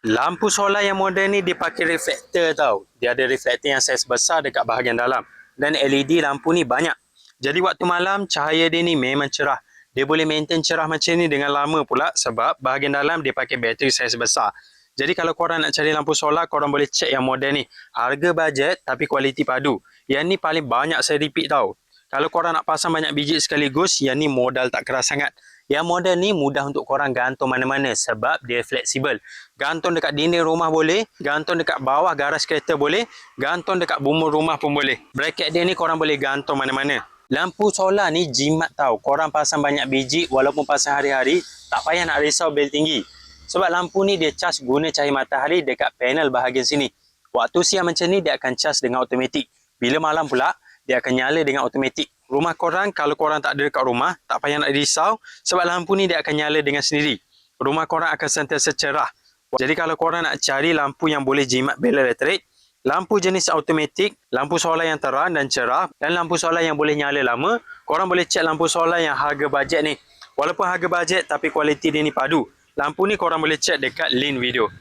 Lampu solar yang moden ni dia pakai reflektor tau. Dia ada reflektor yang saiz besar dekat bahagian dalam. Dan LED lampu ni banyak. Jadi waktu malam cahaya dia ni memang cerah. Dia boleh maintain cerah macam ni dengan lama pula sebab bahagian dalam dia pakai bateri saiz besar. Jadi kalau korang nak cari lampu solar, korang boleh check yang moden ni. Harga bajet tapi kualiti padu. Yang ni paling banyak saya repeat tau. Kalau korang nak pasang banyak biji sekaligus, yang ni modal tak keras sangat. Yang model ni mudah untuk korang gantung mana-mana sebab dia fleksibel. Gantung dekat dinding rumah boleh, gantung dekat bawah garas kereta boleh, gantung dekat bumbung rumah pun boleh. Bracket dia ni korang boleh gantung mana-mana. Lampu solar ni jimat tau. Korang pasang banyak biji walaupun pasang hari-hari, tak payah nak risau bil tinggi. Sebab lampu ni dia cas guna cahaya matahari dekat panel bahagian sini. Waktu siang macam ni dia akan cas dengan automatik. Bila malam pula, dia akan nyala dengan automatik. Rumah korang, kalau korang tak ada dekat rumah, tak payah nak risau sebab lampu ni dia akan nyala dengan sendiri. Rumah korang akan sentiasa cerah. Jadi kalau korang nak cari lampu yang boleh jimat bil elektrik, lampu jenis automatik, lampu solar yang terang dan cerah dan lampu solar yang boleh nyala lama, korang boleh cek lampu solar yang harga bajet ni. Walaupun harga bajet tapi kualiti dia ni padu. Lampu ni korang boleh cek dekat link video.